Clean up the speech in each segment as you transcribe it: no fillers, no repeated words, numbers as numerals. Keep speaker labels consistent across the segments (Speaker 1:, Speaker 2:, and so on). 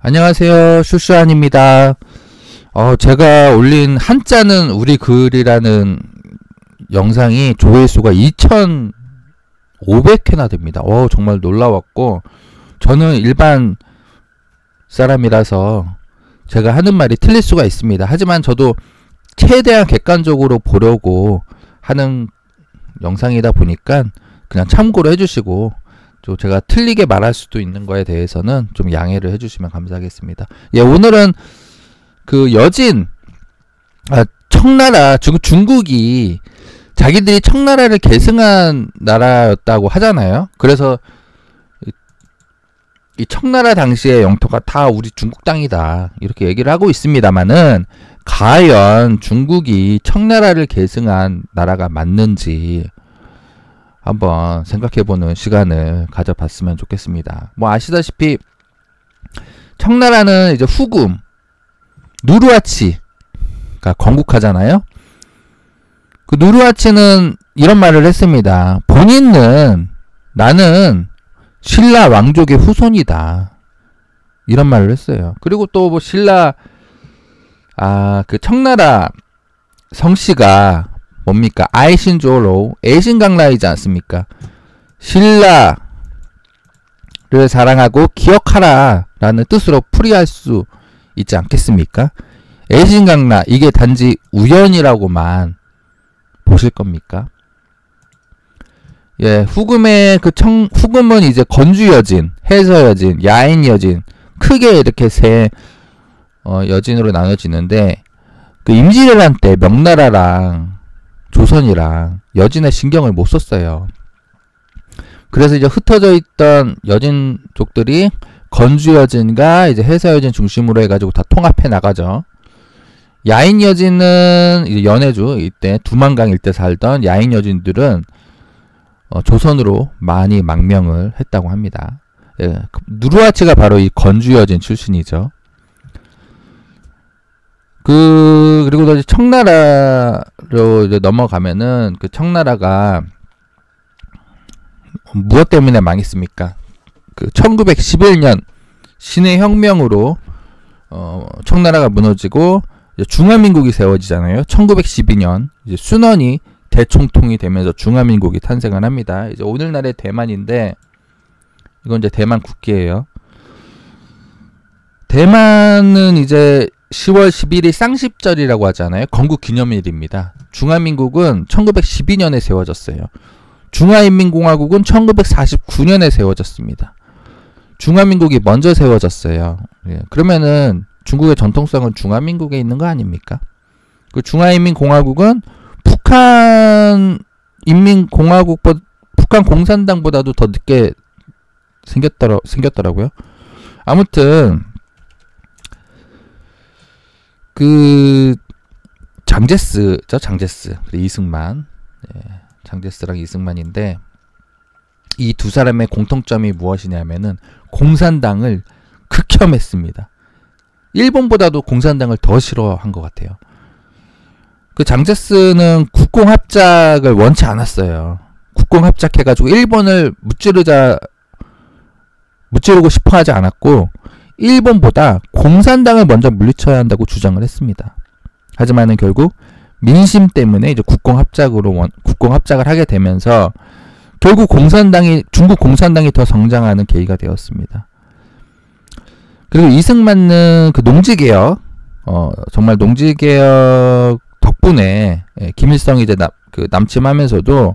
Speaker 1: 안녕하세요. 슈슈안입니다. 제가 올린 한자는 우리 글이라는 영상이 조회수가 2,500회나 됩니다. 정말 놀라웠고, 저는 일반 사람이라서 제가 하는 말이 틀릴 수가 있습니다. 하지만 저도 최대한 객관적으로 보려고 하는 영상이다 보니까 그냥 참고로 해주시고, 또 제가 틀리게 말할 수도 있는 거에 대해서는 좀 양해를 해주시면 감사하겠습니다. 예, 오늘은 그 청나라, 중국이 자기들이 청나라를 계승한 나라였다고 하잖아요. 그래서 이 청나라 당시의 영토가 다 우리 중국 땅이다, 이렇게 얘기를 하고 있습니다만은, 과연 중국이 청나라를 계승한 나라가 맞는지 한번 생각해보는 시간을 가져봤으면 좋겠습니다. 뭐 아시다시피 청나라는 이제 후금 누르하치가 건국하잖아요. 그 누르하치는 이런 말을 했습니다. 본인은 나는 신라 왕족의 후손이다, 이런 말을 했어요. 그리고 또 뭐 그 청나라 성씨가 뭡니까? 아이신조로 애신강라이지 않습니까? 신라를 사랑하고 기억하라 라는 뜻으로 풀이할 수 있지 않겠습니까? 애신강라, 이게 단지 우연이라고만 보실 겁니까? 예, 후금의 후금은 이제 건주여진, 해서여진, 야인여진, 크게 이렇게 세 여진으로 나눠지는데, 그 임진왜란 때 명나라랑 조선이랑 여진의 신경을 못 썼어요. 그래서 이제 흩어져 있던 여진족들이 건주여진과 이제 해서여진 중심으로 해가지고 다 통합해 나가죠. 야인여진은 이제 연해주, 이때 두만강 일대 살던 야인여진들은 조선으로 많이 망명을 했다고 합니다. 예, 누르하치가 바로 이 건주여진 출신이죠. 그리고 이제 청나라로 이제 넘어가면은, 그 청나라가 무엇 때문에 망했습니까? 그 1911년 신의 혁명으로 청나라가 무너지고 이제 중화민국이 세워지잖아요. 1912년 이제 순원이 대총통이 되면서 중화민국이 탄생을 합니다. 이제 오늘날의 대만인데, 이건 이제 대만 국기예요. 대만은 이제 10월 11일 쌍십절이라고 하잖아요. 건국기념일입니다. 중화민국은 1912년에 세워졌어요. 중화인민공화국은 1949년에 세워졌습니다. 중화민국이 먼저 세워졌어요. 예, 그러면은 중국의 전통성은 중화민국에 있는 거 아닙니까? 그 중화인민공화국은 북한 공산당보다도 더 늦게 생겼더라고요. 아무튼 그 장제스죠, 장제스. 이승만. 예, 장제스랑 이승만인데, 이 두 사람의 공통점이 무엇이냐면은 공산당을 극혐했습니다. 일본보다도 공산당을 더 싫어한 것 같아요. 그 장제스는 국공합작을 원치 않았어요. 국공합작해가지고 일본을 무찌르고 싶어 하지 않았고, 일본보다 공산당을 먼저 물리쳐야 한다고 주장을 했습니다. 하지만은 결국 민심 때문에 이제 국공합작을 하게 되면서 결국 중국 공산당이 더 성장하는 계기가 되었습니다. 그리고 이승만은 그 농지개혁, 정말 농지개혁 덕분에 김일성이 이제 남침하면서도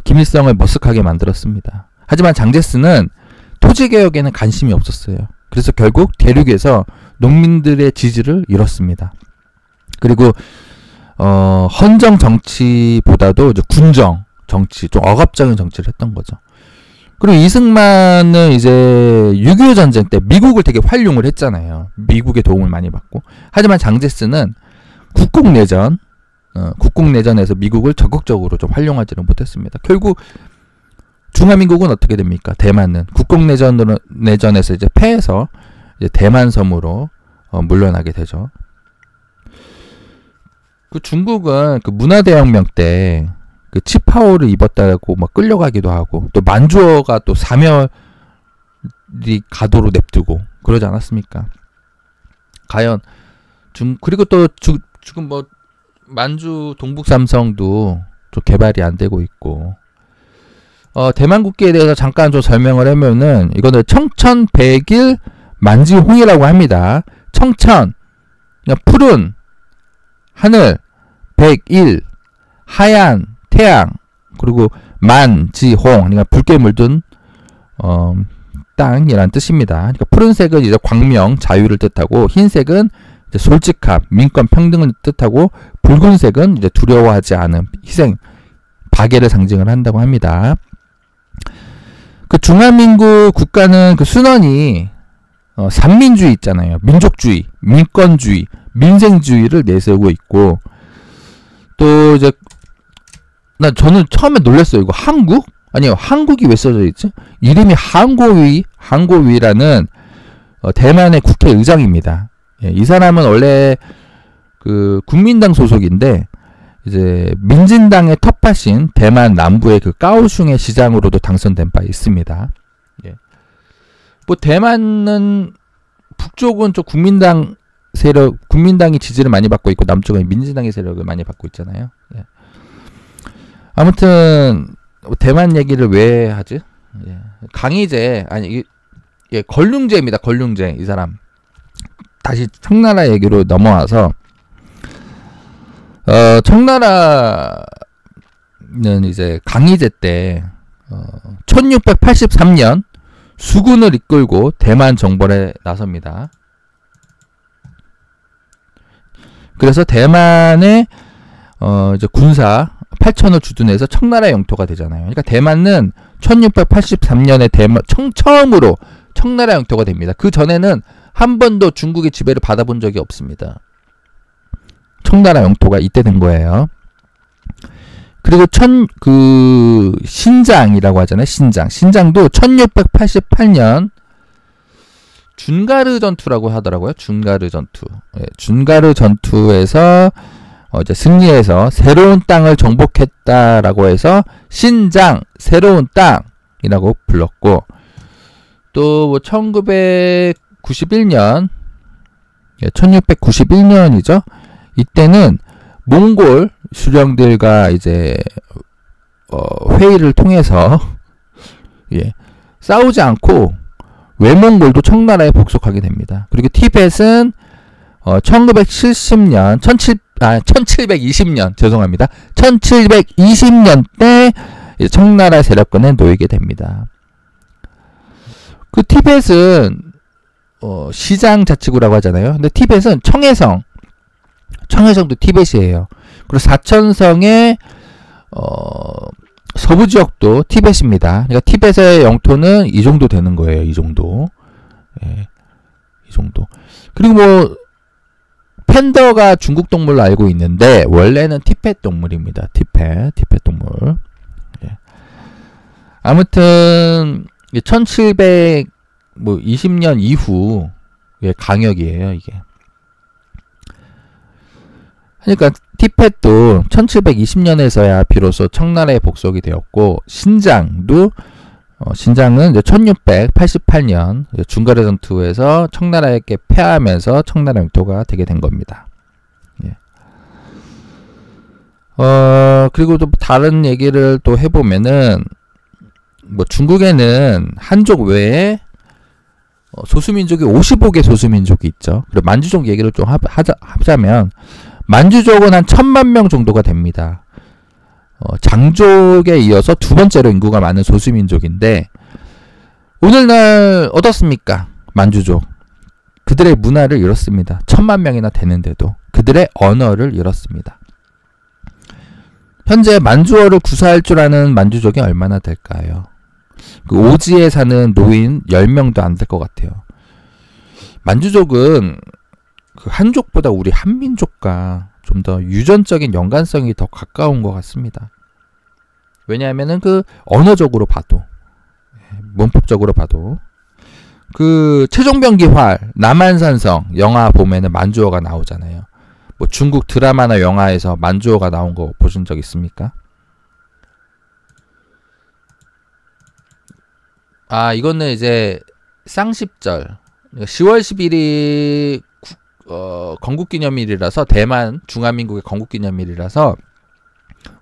Speaker 1: 김일성을 머쓱하게 만들었습니다. 하지만 장제스는 토지개혁에는 관심이 없었어요. 그래서 결국 대륙에서 농민들의 지지를 잃었습니다. 그리고 헌정 정치보다도 이제 군정 정치, 좀 억압적인 정치를 했던 거죠. 그리고 이승만은 이제 6.25 전쟁 때 미국을 되게 활용을 했잖아요. 미국의 도움을 많이 받고. 하지만 장제스는 국공내전에서 미국을 적극적으로 좀 활용하지는 못했습니다. 결국 중화민국은 어떻게 됩니까? 대만은 국공내전에서 이제 패해서 이제 대만섬으로 물러나게 되죠. 그 중국은 그 문화대혁명 때 그 치파오를 입었다고 막 끌려가기도 하고, 또 만주어가 또 사멸이 가도로 냅두고, 그러지 않았습니까? 과연 그리고 또 지금 뭐 만주 동북삼성도 좀 개발이 안 되고 있고, 대만 국기에 대해서 잠깐 좀 설명을 하면은, 이거는 청천 백일 만지홍이라고 합니다. 청천, 그러니까 푸른 하늘, 백일 하얀 태양, 그리고 만지홍, 그러니까 붉게 물든 땅이란 뜻입니다. 그러니까 푸른색은 이제 광명, 자유를 뜻하고, 흰색은 이제 솔직함, 민권 평등을 뜻하고, 붉은색은 이제 두려워하지 않음, 희생, 박애를 상징을 한다고 합니다. 그 중화민국 국가는 그 순원이 삼민주의 있잖아요. 민족주의, 민권주의, 민생주의를 내세우고 있고, 또 이제 저는 처음에 놀랐어요. 이거 한국? 아니요, 한국이 왜 써져 있지? 이름이 한고위라는 대만의 국회의장입니다. 예, 이 사람은 원래 그 국민당 소속인데, 이제 민진당의 텃밭인 대만 남부의 그 까오슝의 시장으로도 당선된 바 있습니다. 예. 뭐 대만은 북쪽은 좀 국민당이 지지를 많이 받고 있고, 남쪽은 민진당의 세력을 많이 받고 있잖아요. 예. 아무튼 대만 얘기를 왜 하지? 예. 강희제, 아니 걸륭제입니다. 걸륭제. 이 사람. 다시 청나라 얘기로 넘어와서, 청나라는 이제 강희제 때 1683년 수군을 이끌고 대만 정벌에 나섭니다. 그래서 대만의 이제 군사 8천을 주둔해서 청나라의 영토가 되잖아요. 그러니까 대만은 1683년에 처음으로 청나라 영토가 됩니다. 그 전에는 한 번도 중국의 지배를 받아본 적이 없습니다. 청나라 영토가 이때 된 거예요. 그리고 신장이라고 하잖아요. 신장도 1688년 준가르 전투라고 하더라고요. 준가르 전투. 예, 준가르 전투에서 이제 승리해서 새로운 땅을 정복했다라고 해서 신장, 새로운 땅이라고 불렀고, 또 뭐 1991년, 1691년이죠. 이때는 몽골 수령들과 이제 회의를 통해서 싸우지 않고 외몽골도 청나라에 복속하게 됩니다. 그리고 티벳은 1720년 죄송합니다. 1720년 때 청나라 세력권에 놓이게 됩니다. 그 티벳은 시장 자치구라고 하잖아요. 근데 티벳은 청해성도 티벳이에요. 그리고 사천성의 서부 지역도 티벳입니다. 그러니까 티벳의 영토는 이 정도 되는 거예요. 이 정도. 예, 이 정도. 그리고 뭐 팬더가 중국 동물로 알고 있는데 원래는 티벳 동물입니다. 티벳 동물. 예. 아무튼 1720년 이후 강역이에요, 이게. 그러니까 티벳도 1720년에서야 비로소 청나라에 복속이 되었고, 신장은 이제 1688년 준가르 전투에서 청나라에게 패하면서 청나라 영토가 되게 된 겁니다. 예. 그리고 또 다른 얘기를 또 해보면은, 뭐 중국에는 한족 외에 소수민족이 55개 소수민족이 있죠. 그리고 만주족 얘기를 좀 하자면, 만주족은 한 1000만 명 정도가 됩니다. 장족에 이어서 두 번째로 인구가 많은 소수민족인데, 오늘날 어떻습니까? 만주족. 그들의 문화를 잃었습니다. 1000만 명이나 되는데도 그들의 언어를 잃었습니다. 현재 만주어를 구사할 줄 아는 만주족이 얼마나 될까요? 그 오지에 사는 노인 10명도 안 될 것 같아요. 만주족은 그 한족보다 우리 한민족과 좀 더 유전적인 연관성이 더 가까운 것 같습니다. 왜냐하면은 그 언어적으로 봐도, 문법적으로 봐도, 그 최종병기활, 남한산성 영화 보면은 만주어가 나오잖아요. 뭐 중국 드라마나 영화에서 만주어가 나온 거 보신 적 있습니까? 이거는 이제 쌍십절, 10월 10일이 건국기념일이라서, 대만 중화민국의 건국기념일이라서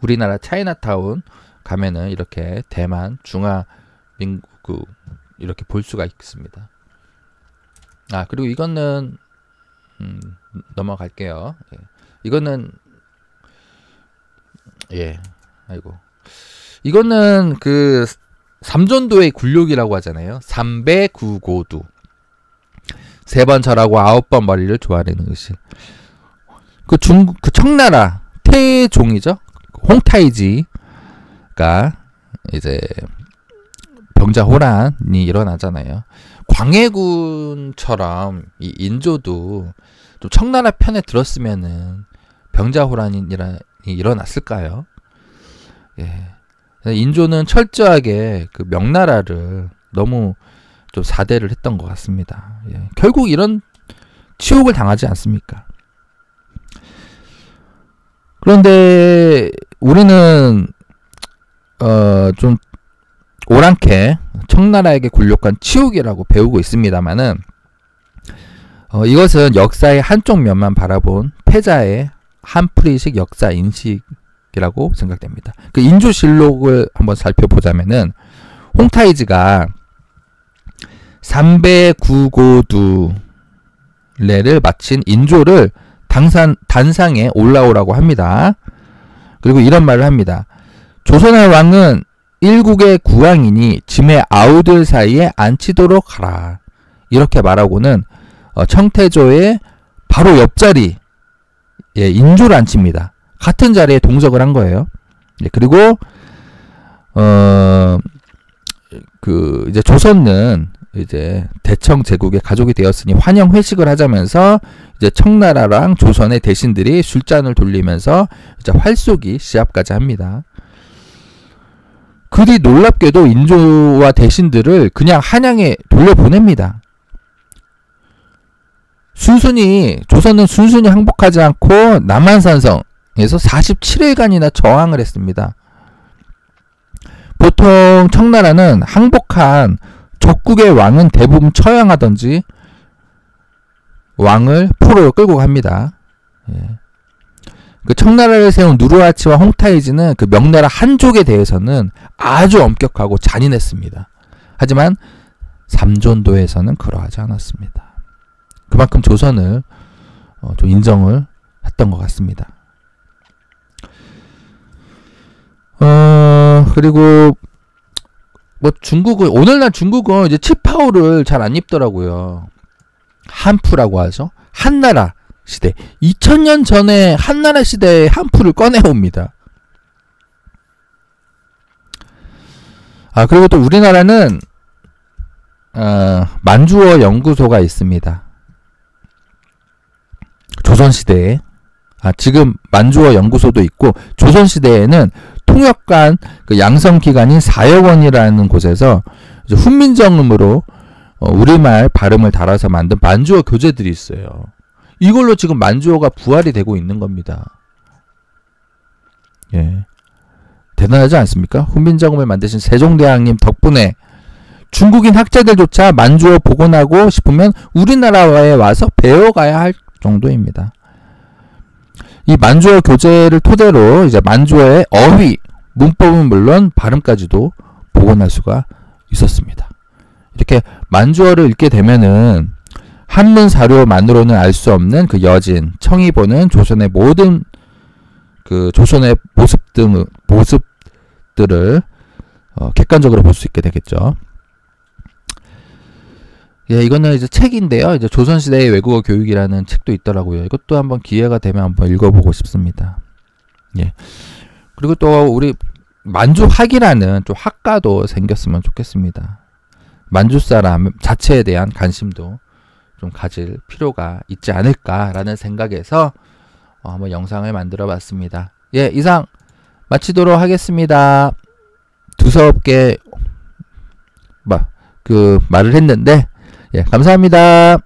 Speaker 1: 우리나라 차이나타운 가면은 이렇게 대만 중화민국 이렇게 볼 수가 있습니다. 그리고 이거는 넘어갈게요. 이거는 이거는 그 삼전도의 굴욕이라고 하잖아요. 삼배구고두. 3번 절하고 9번 머리를 조아리는 것이. 그 청나라 태종이죠. 홍타이지가 이제 병자호란이 일어나잖아요. 광해군처럼 이 인조도 좀 청나라 편에 들었으면은 병자호란이 일어났을까요? 인조는 철저하게 그 명나라를 너무 좀 사대를 했던 것 같습니다. 결국 이런 치욕을 당하지 않습니까? 그런데 우리는 좀 오랑캐 청나라에게 굴욕한 치욕이라고 배우고 있습니다만은 이것은 역사의 한쪽 면만 바라본 패자의 한풀이식 역사 인식이라고 생각됩니다. 그 인조실록을 한번 살펴보자면은 홍타이즈가 삼배구고두례를 마친 인조를 단상에 올라오라고 합니다. 그리고 이런 말을 합니다. 조선의 왕은 일국의 구왕이니 짐의 아우들 사이에 앉히도록 하라. 이렇게 말하고는 청태조의 바로 옆자리 인조를 앉힙니다. 같은 자리에 동석을 한 거예요. 그리고 이제 조선은 이제 대청 제국의 가족이 되었으니 환영 회식을 하자면서 이제 청나라랑 조선의 대신들이 술잔을 돌리면서 이제 활쏘기 시합까지 합니다. 그리 놀랍게도 인조와 대신들을 그냥 한양에 돌려보냅니다. 조선은 순순히 항복하지 않고 남한산성에서 47일간이나 저항을 했습니다. 보통 청나라는 항복한 적국의 왕은 대부분 처형하던지 왕을 포로로 끌고 갑니다. 그 청나라를 세운 누르하치와 홍타이지는 그 명나라 한족에 대해서는 아주 엄격하고 잔인했습니다. 하지만 삼전도에서는 그러하지 않았습니다. 그만큼 조선을 좀 인정을 했던 것 같습니다. 그리고 오늘날 중국은 이제 치파오를 잘 안 입더라고요. 한푸라고 하죠. 한나라 시대. 2000년 전에 한나라 시대의 한푸를 꺼내옵니다. 그리고 또 우리나라는 만주어 연구소가 있습니다. 조선시대에. 지금 만주어 연구소도 있고, 조선시대에는 통역관 그 양성기관인 사역원이라는 곳에서 이제 훈민정음으로 우리말 발음을 달아서 만든 만주어 교재들이 있어요. 이걸로 지금 만주어가 부활이 되고 있는 겁니다. 대단하지 않습니까? 훈민정음을 만드신 세종대왕님 덕분에 중국인 학자들조차 만주어 복원하고 싶으면 우리나라에 와서 배워가야 할 정도입니다. 이 만주어 교재를 토대로 이제 만주어의 어휘, 문법은 물론 발음까지도 복원할 수가 있었습니다. 이렇게 만주어를 읽게 되면은 한문 사료만으로는 알 수 없는 그 여진, 청이 보는 조선의 모든 그 조선의 모습들을 객관적으로 볼 수 있게 되겠죠. 이거는 이제 책인데요. 이제 조선시대의 외국어 교육이라는 책도 있더라고요. 이것도 한번 기회가 되면 한번 읽어보고 싶습니다. 그리고 또 우리 만주학이라는 좀 학과도 생겼으면 좋겠습니다. 만주 사람 자체에 대한 관심도 좀 가질 필요가 있지 않을까라는 생각에서 한번 영상을 만들어 봤습니다. 이상 마치도록 하겠습니다. 두서없게 말을 했는데 감사합니다.